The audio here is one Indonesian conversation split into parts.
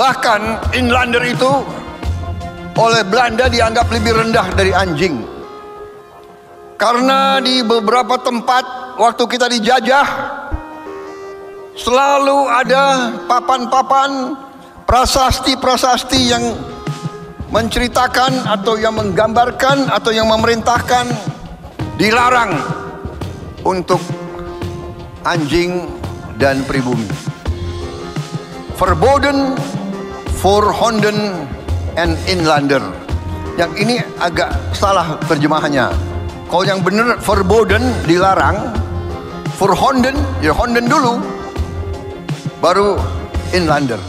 Bahkan inlander itu oleh Belanda dianggap lebih rendah dari anjing. Karena di beberapa tempat waktu kita dijajah, selalu ada papan-papan prasasti-prasasti yang menceritakan atau yang menggambarkan atau yang memerintahkan dilarang untuk anjing dan pribumi. Verboden for Honden and Inlander. Yang ini agak salah terjemahannya. Kalau yang benar verboden, dilarang. For Honden, ya Honden dulu, baru Inlander.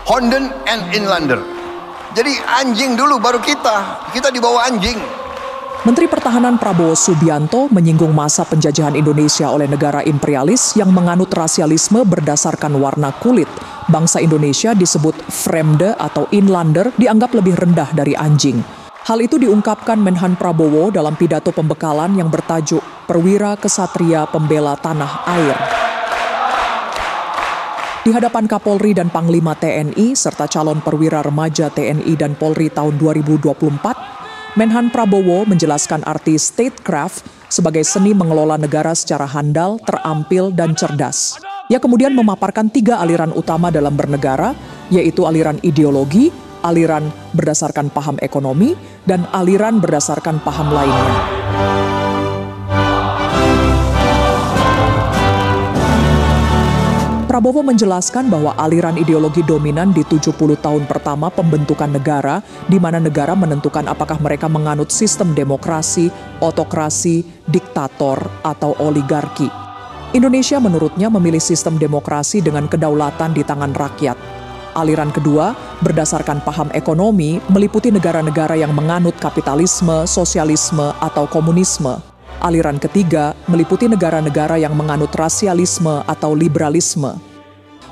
Honden and Inlander. Jadi anjing dulu baru kita di bawah anjing. Menteri Pertahanan Prabowo Subianto menyinggung masa penjajahan Indonesia oleh negara imperialis yang menganut rasialisme berdasarkan warna kulit. Bangsa Indonesia disebut Fremde atau Inlander dianggap lebih rendah dari anjing. Hal itu diungkapkan Menhan Prabowo dalam pidato pembekalan yang bertajuk Perwira Kesatria Pembela Tanah Air. Di hadapan Kapolri dan Panglima TNI serta calon perwira remaja TNI dan Polri tahun 2024, Menhan Prabowo menjelaskan arti statecraft sebagai seni mengelola negara secara handal, terampil, dan cerdas. Ia kemudian memaparkan 3 aliran utama dalam bernegara, yaitu aliran ideologi, aliran berdasarkan paham ekonomi, dan aliran berdasarkan paham lainnya. Prabowo menjelaskan bahwa aliran ideologi dominan di 70 tahun pertama pembentukan negara, di mana negara menentukan apakah mereka menganut sistem demokrasi, otokrasi, diktator, atau oligarki. Indonesia menurutnya memilih sistem demokrasi dengan kedaulatan di tangan rakyat. Aliran kedua, berdasarkan paham ekonomi, meliputi negara-negara yang menganut kapitalisme, sosialisme, atau komunisme. Aliran ketiga meliputi negara-negara yang menganut rasialisme atau liberalisme.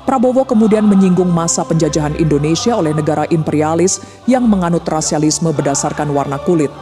Prabowo kemudian menyinggung masa penjajahan Indonesia oleh negara imperialis yang menganut rasialisme berdasarkan warna kulit.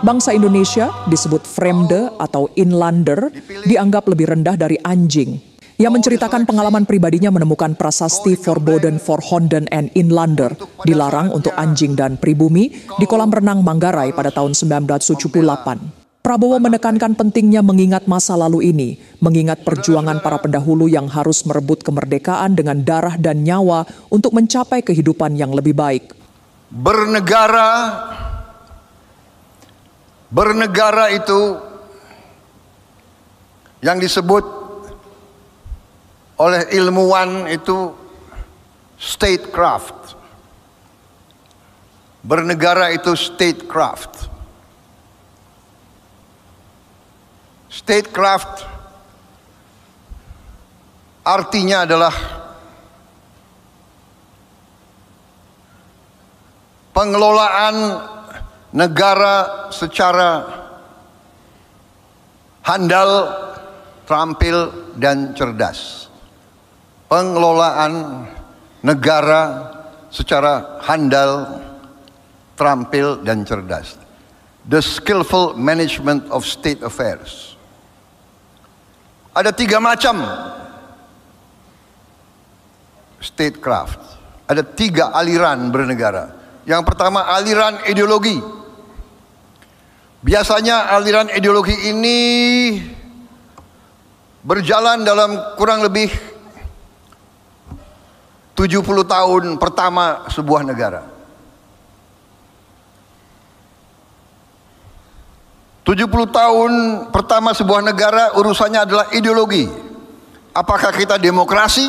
Bangsa Indonesia disebut Fremde atau Inlander dianggap lebih rendah dari anjing. Ia menceritakan pengalaman pribadinya menemukan prasasti Verboden for Honden and Inlander, dilarang untuk anjing dan pribumi, di kolam renang Manggarai pada tahun 1978. Prabowo menekankan pentingnya mengingat masa lalu ini, mengingat perjuangan para pendahulu yang harus merebut kemerdekaan dengan darah dan nyawa untuk mencapai kehidupan yang lebih baik. Bernegara itu yang disebut oleh ilmuwan itu statecraft. Bernegara itu statecraft. Statecraft artinya adalah pengelolaan negara secara handal, terampil, dan cerdas. Pengelolaan negara secara handal, terampil, dan cerdas. The skillful management of state affairs. Ada 3 macam statecraft. Ada 3 aliran bernegara. Yang pertama aliran ideologi. Biasanya aliran ideologi ini berjalan dalam kurang lebih 70 tahun pertama sebuah negara. 70 tahun pertama sebuah negara urusannya adalah ideologi. Apakah kita demokrasi,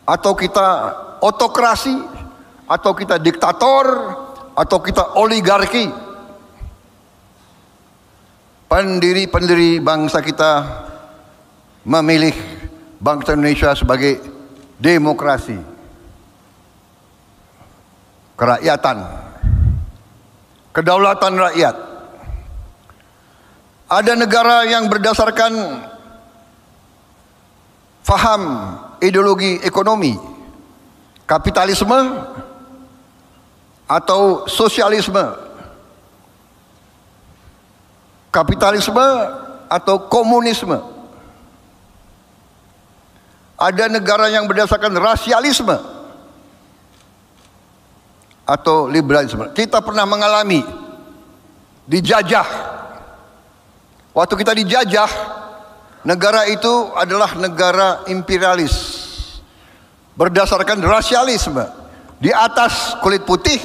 atau kita otokrasi, atau kita diktator, atau kita oligarki. Pendiri-pendiri bangsa kita memilih bangsa Indonesia sebagai demokrasi, kerakyatan, kedaulatan rakyat. Ada negara yang berdasarkan faham ideologi ekonomi, kapitalisme atau sosialisme, kapitalisme atau komunisme. Ada negara yang berdasarkan rasialisme, atau liberalisme. Kita pernah mengalami dijajah. Waktu kita dijajah, negara itu adalah negara imperialis berdasarkan rasialisme. Di atas kulit putih,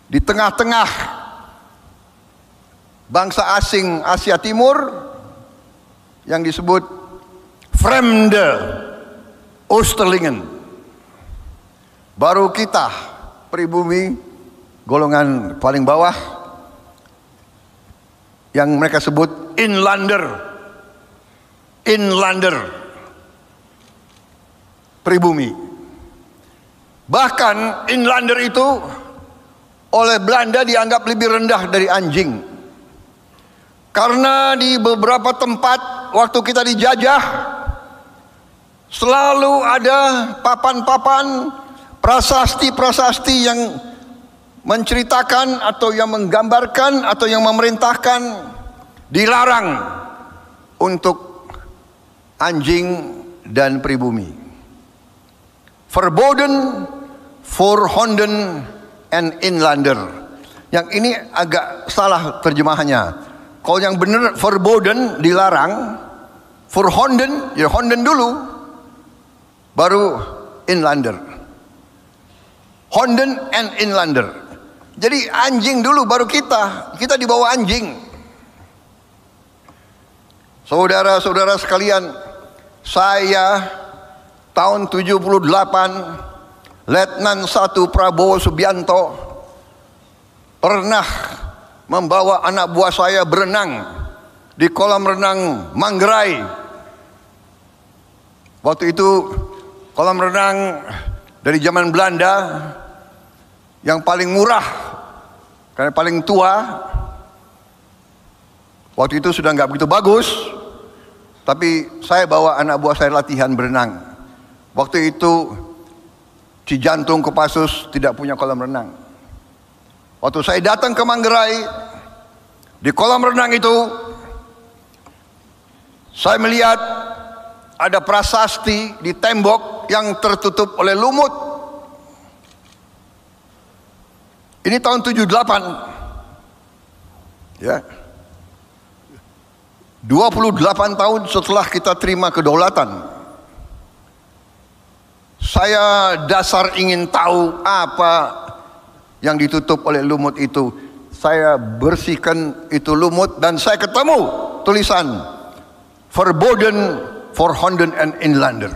di tengah-tengah bangsa asing Asia Timur yang disebut Fremde Oosterlingen. Baru kita pribumi golongan paling bawah yang mereka sebut inlander pribumi. Bahkan inlander itu oleh Belanda dianggap lebih rendah dari anjing. Karena di beberapa tempat waktu kita dijajah selalu ada papan-papan prasasti-prasasti yang menceritakan atau yang menggambarkan atau yang memerintahkan dilarang untuk anjing dan pribumi. Verboden for Honden and Inlander. Yang ini agak salah terjemahannya. Kalau yang benar verboden dilarang, for Honden ya Honden dulu, baru Inlander. Honden and Inlander. Jadi anjing dulu baru kita di bawah anjing. Saudara-saudara sekalian, saya tahun 78 Letnan 1 Prabowo Subianto pernah membawa anak buah saya berenang di kolam renang Manggarai. Waktu itu kolam renang dari zaman Belanda yang paling murah karena paling tua. Waktu itu sudah nggak begitu bagus, tapi saya bawa anak buah saya latihan berenang. Waktu itu Cijantung Kopassus tidak punya kolam renang. Waktu saya datang ke Manggarai, di kolam renang itu saya melihat ada prasasti di tembok yang tertutup oleh lumut. Ini tahun 78. Ya. 28 tahun setelah kita terima kedaulatan. Saya dasar ingin tahu apa yang ditutup oleh lumut itu. Saya bersihkan itu lumut dan saya ketemu tulisan Verboden for Honden and Inlander.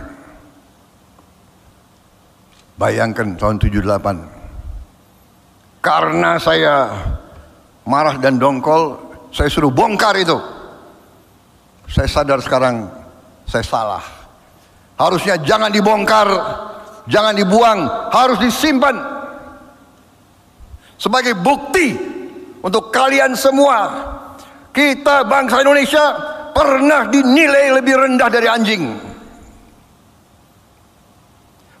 Bayangkan tahun 78. Karena saya marah dan dongkol, saya suruh bongkar itu. Saya sadar sekarang saya salah. Harusnya jangan dibongkar, jangan dibuang, harus disimpan sebagai bukti untuk kalian semua. Kita bangsa Indonesia pernah dinilai lebih rendah dari anjing.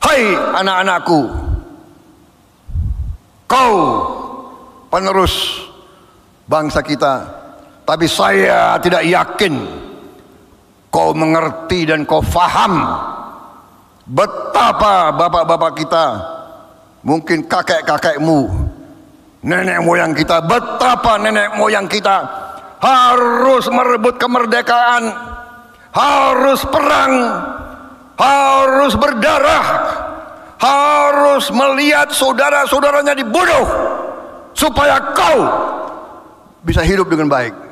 Hai anak-anakku, kau penerus bangsa kita, tapi saya tidak yakin kau mengerti dan kau faham betapa bapak-bapak kita, mungkin kakek-kakekmu, nenek moyang kita, betapa nenek moyang kita harus merebut kemerdekaan, harus perang, harus berdarah, harus melihat saudara-saudaranya dibunuh supaya kau bisa hidup dengan baik.